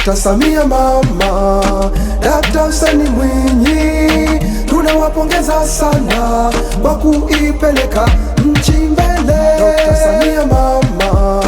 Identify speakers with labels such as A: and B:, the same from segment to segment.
A: Dr. Samia mama, Dr. Hussein Mwinyi, tunawapongeza sana kwa kuipeleka nchi mbele. Dr. Samia mama,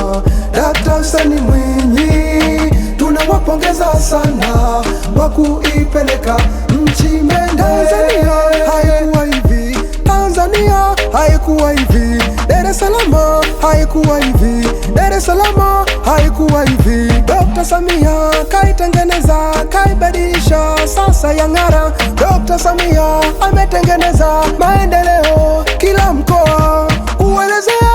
A: Dr. Hussein Mwinyi, tunawapongeza sana kwa kuipeleka nchi mbele. Tanzania haikuwa hivi, Tanzania haikuwa hivi, Dar es Salaam haikuwa hivi, Dar es Salaam haikuwa hivi. Dr. Samia kaitengeneza, kaibadilisha, sasa yang'ara. Dr. Samia ametengeneza maendeleo kila mkoa. Kuelezea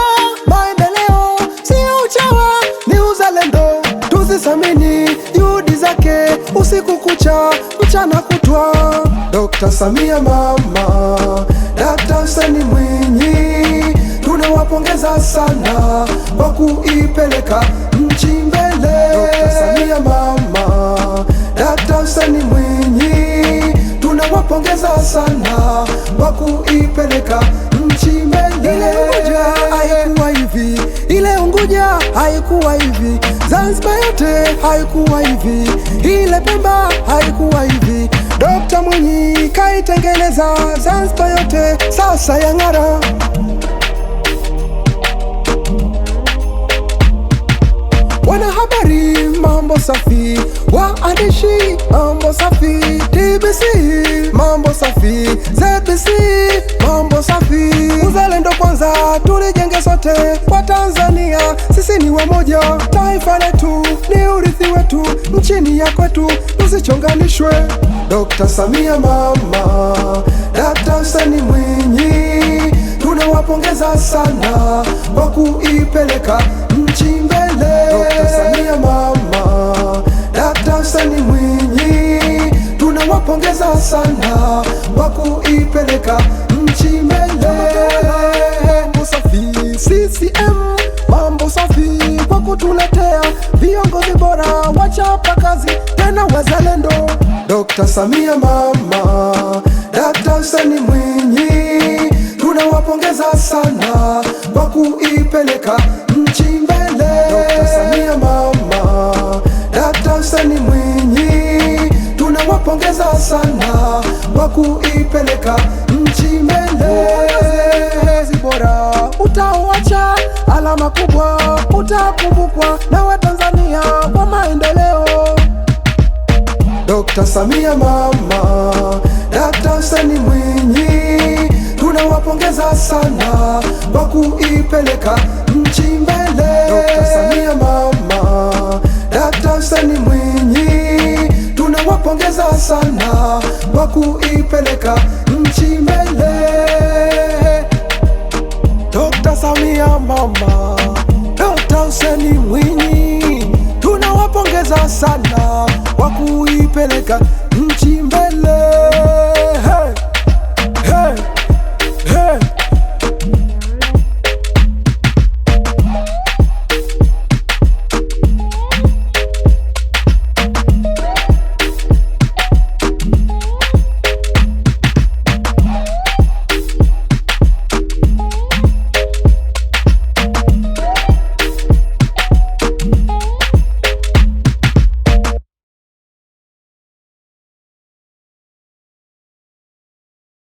A: maendeleo sio uchawa, ni uzalendo. Tuzisamini juhudi zake, usiku kucha, mchana kutwa. Dr. Samia mama, Dr. Hussein Mwinyi, tunawapongeza sana kwa kuipeleka nchi mbele. Dr. Samia mama, Dr. Hussein Mwinyi, tunawapongeza sana kwa kuipeleka nchi mbele. Ile Unguja haikuwa hivi, ile Unguja haikuwa hivi, Zanzibar yote haikuwa hivi, ile Pemba haikuwa hivi. Dr. Mwinyi kaitengeneza Zanzibar yote, sasa yang'ara. Wanahabari mambo safi, waandishi mambo safi, TBC mambo safi, ZBC mambo safi. Uzalendo kwanza, tulijenge sote kwa Tanzania, sisi ni wamoja. Taifa letu ni urithi wetu, nchini ya kwetu, tusichonganishwe. Dr. Samia mama, Dr. Hussein Mwinyi, tunawapongeza sana kwa kuipeleka nchi mbele. Dr. Samia mama, Dr. Hussein Mwinyi, tunawapongeza sana kwa kuipeleka nchi mbele. Mambo safi, CCM mambo safi kwa kutuletea viongozi bora, wachapa kazi tena wazalendo. Dr. Samia mama, Dr. Hussein Mwinyi, tunawapongeza sana kwa kuipeleka nchi mbele. Dr. Samia mama, Dr. Hussein Mwinyi, tunawapongeza sana kwa kuipeleka nchi mbele. Uongozi bora utawacha alama kubwa, utakumbukwa na Watanzania kwa maendeleo. Dr. Samia mama, Dr. Hussein Mwinyi, tunawapongeza sana kwa kuipeleka nchi mbele. Dr. Samia mama, Dr. Hussein Mwinyi, tunawapongeza sana kwa kuipeleka nchi mbele. Dr. Samia mama, Dr. Hussein Mwinyi, tunawapongeza sana kwa kuipeleka nchi mbele.